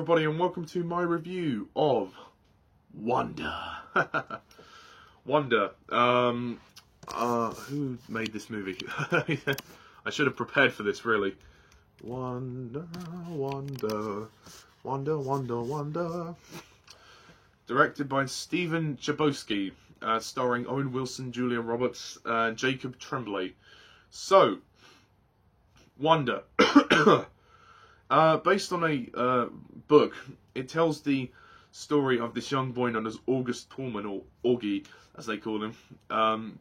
everybody, and welcome to my review of Wonder. Wonder. Who made this movie? I should have prepared for this, really. Wonder, Wonder, Wonder, Wonder, Wonder. Directed by Stephen Chbosky, starring Owen Wilson, Julia Roberts, and Jacob Tremblay. So, Wonder. Based on a book, it tells the story of this young boy known as August Pullman, or Augie, as they call him.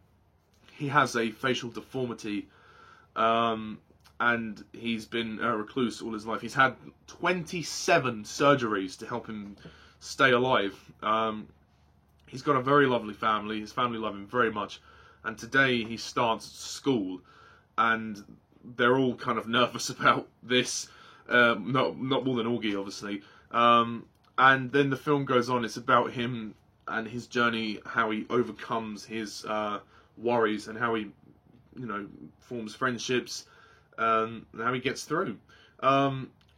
He has a facial deformity, and he's been a recluse all his life. He's had 27 surgeries to help him stay alive. He's got a very lovely family. His family love him very much. And today he starts school, and they're all kind of nervous about this. Not more than Augie, obviously. And then the film goes on. It's about him and his journey, how he overcomes his worries, and how he, forms friendships, and how he gets through.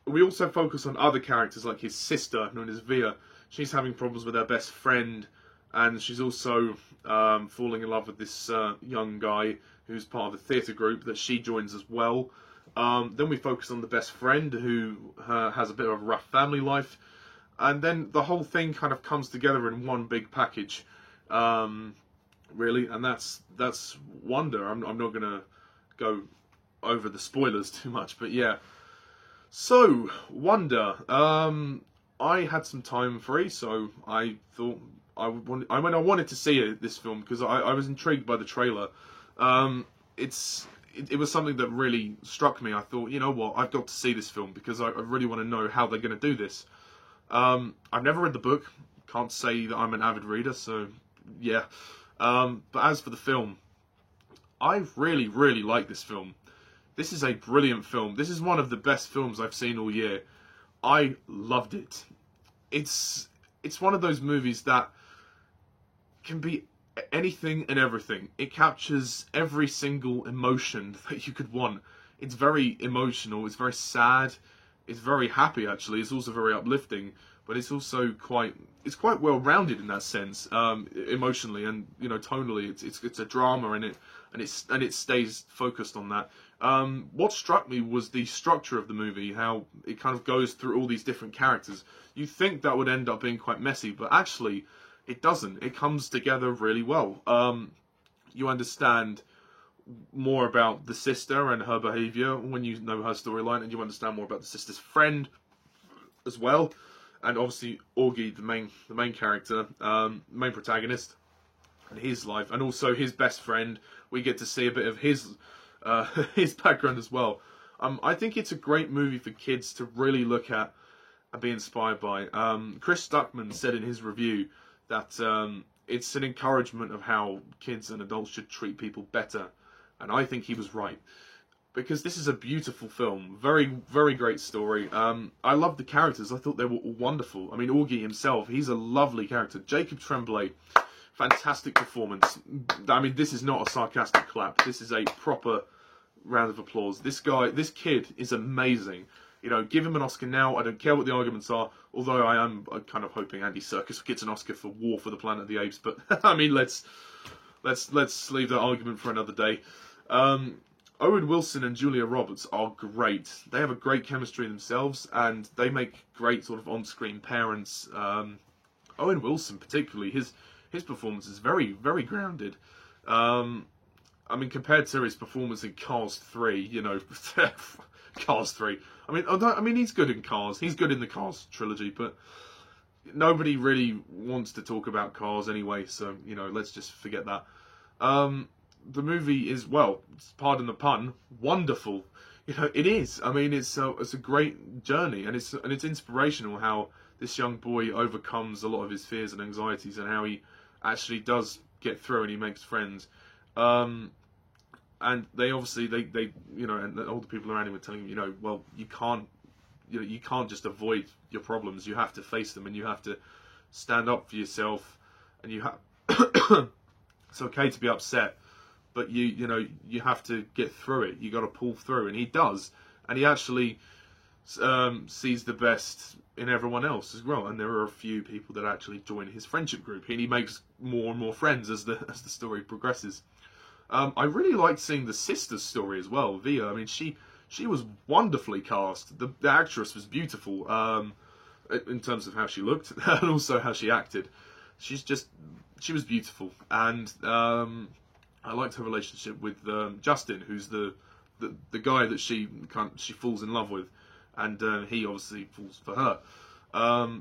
We also focus on other characters, like his sister, known as Via. She's having problems with her best friend, and she's also falling in love with this young guy who's part of the theatre group that she joins as well. Then we focus on the best friend, who has a bit of a rough family life. And then the whole thing kind of comes together in one big package, really. And that's Wonder. I'm not going to go over the spoilers too much, but yeah. So, Wonder. I had some time free, so I thought I wanted to see this film because I was intrigued by the trailer. It was something that really struck me. I thought, you know what, I've got to see this film because I really want to know how they're going to do this. I've never read the book. Can't say that I'm an avid reader, so yeah. But as for the film, I really, really like this film. This is a brilliant film. This is one of the best films I've seen all year. I loved it. It's one of those movies that can be anything and everything. It captures every single emotion that you could want. It's very emotional, it's very sad, it's very happy actually, it's also very uplifting, but it's also quite well rounded in that sense, emotionally and tonally. It's a drama in it, and it stays focused on that. What struck me was the structure of the movie, how it kind of goes through all these different characters. You think that would end up being quite messy, but actually it doesn't. It comes together really well. You understand more about the sister and her behaviour when you know her storyline, and you understand more about the sister's friend as well. And obviously Augie, the main character, main protagonist, and his life, and also his best friend. We get to see a bit of his background as well. I think it's a great movie for kids to really look at and be inspired by. Chris Stuckman said in his review that it's an encouragement of how kids and adults should treat people better. And I think he was right. Because this is a beautiful film. Very, very great story. I love the characters. I thought they were all wonderful. I mean, Augie himself, he's a lovely character. Jacob Tremblay, fantastic performance. I mean, this is not a sarcastic clap. This is a proper round of applause. This kid is amazing. Give him an Oscar now. I don't care what the arguments are. Although I am kind of hoping Andy Serkis gets an Oscar for War for the Planet of the Apes. But I mean, let's leave that argument for another day. Owen Wilson and Julia Roberts are great. They have a great chemistry themselves, and they make great sort of on-screen parents. Owen Wilson, particularly, his performance is very, very grounded. I mean, compared to his performance in Cars 3, Cars 3. I mean, he's good in Cars. He's good in the Cars trilogy, but nobody really wants to talk about Cars anyway, so, let's just forget that. The movie is, well, pardon the pun, wonderful. It is. I mean, it's a great journey, and it's inspirational how this young boy overcomes a lot of his fears and anxieties, and how he actually does get through and he makes friends. And they obviously, and all the people around him are telling him, well, you can't just avoid your problems. You have to face them, and you have to stand up for yourself, and you have. It's okay to be upset, but you have to get through it. You got to pull through, and he does, and he actually sees the best in everyone else as well. And there are a few people that actually join his friendship group, and he makes more and more friends as the story progresses. I really liked seeing the sister's story as well, Via. I mean, she was wonderfully cast. The actress was beautiful in terms of how she looked and also how she acted. She was beautiful, and I liked her relationship with Justin, who's the guy that she falls in love with, and he obviously falls for her.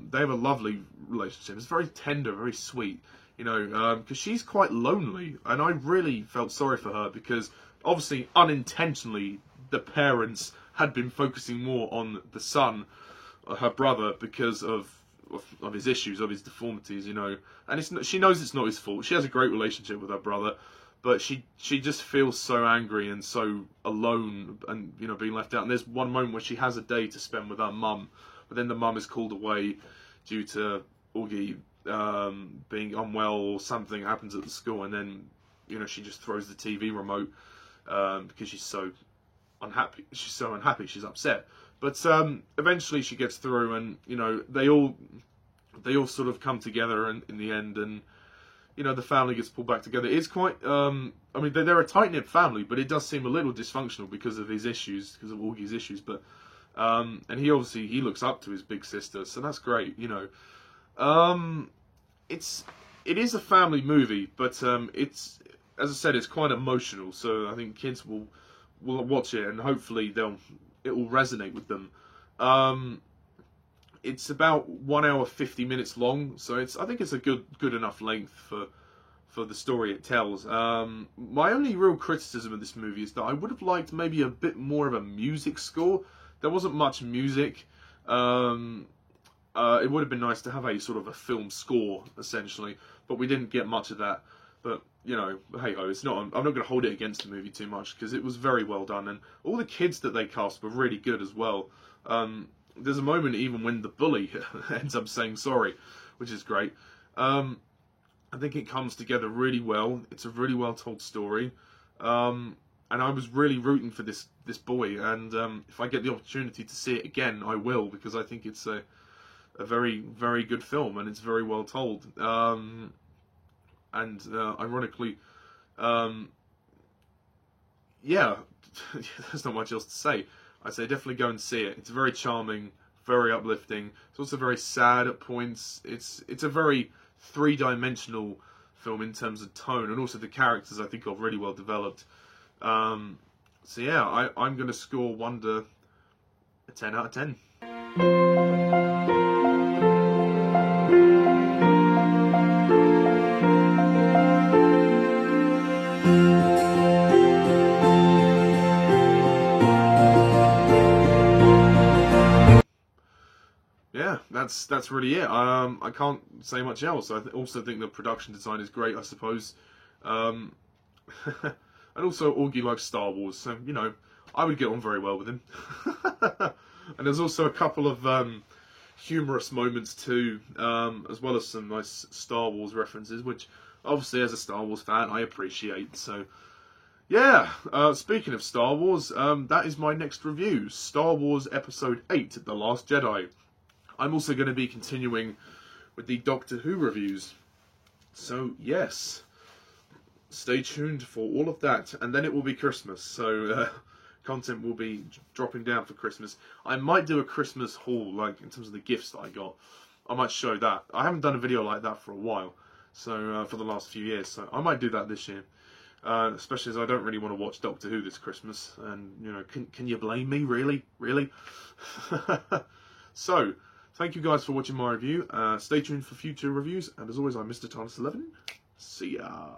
They have a lovely relationship. It's very tender, very sweet. You know, because she's quite lonely, and I really felt sorry for her because obviously unintentionally the parents had been focusing more on the son, her brother, because of his issues, of his deformities, you know. And she knows it's not his fault. She has a great relationship with her brother, but she just feels so angry and so alone, and you know, being left out. And there's one moment where she has a day to spend with her mum, but then the mum is called away due to Augie being unwell, or something happens at the school, and then, you know, she just throws the TV remote because she's so unhappy. She's upset. But eventually she gets through, and you know, they all sort of come together in the end, and you know, the family gets pulled back together. It's quite I mean, they're a tight-knit family, but it does seem a little dysfunctional because of his issues, because of Augie's issues. But and he looks up to his big sister, so that's great, you know. It is a family movie, but it's, as I said, it's quite emotional. So I think kids will watch it, and hopefully it will resonate with them. It's about 1 hour 50 minutes long, so I think it's a good enough length for the story it tells. My only real criticism of this movie is that I would have liked maybe a bit more of a music score. There wasn't much music. It would have been nice to have a sort of a film score, essentially, but we didn't get much of that. But, you know, hey-ho, it's not, I'm not going to hold it against the movie too much, because it was very well done, and all the kids that they cast were really good as well. There's a moment even when the bully ends up saying sorry, which is great. I think it comes together really well. It's a really well told story. And I was really rooting for this boy, and if I get the opportunity to see it again, I will, because I think it's a very, very good film, and it's very well told. And ironically, yeah, there's not much else to say. I'd say definitely go and see it. It's very charming, very uplifting. It's also very sad at points. It's a very three-dimensional film in terms of tone, and also the characters I think are really well developed. So yeah, I'm going to score Wonder a 10 out of 10. Yeah, that's really it. I can't say much else. I also think the production design is great, I suppose. And also, Augie likes Star Wars, so, you know, I would get on very well with him. And there's also a couple of humorous moments too, as well as some nice Star Wars references, which, obviously, as a Star Wars fan, I appreciate. So, yeah, speaking of Star Wars, that is my next review, Star Wars Episode 8, The Last Jedi. I'm also going to be continuing with the Doctor Who reviews. So, yes, stay tuned for all of that. And then it will be Christmas, so content will be dropping down for Christmas. I might do a Christmas haul, like, in terms of the gifts that I got. I might show that. I haven't done a video like that for a while, so for the last few years. So I might do that this year. Especially as I don't really want to watch Doctor Who this Christmas. And, you know, can you blame me, really? Really? So, thank you guys for watching my review. Stay tuned for future reviews. And as always, I'm Mr. Thomas11. See ya.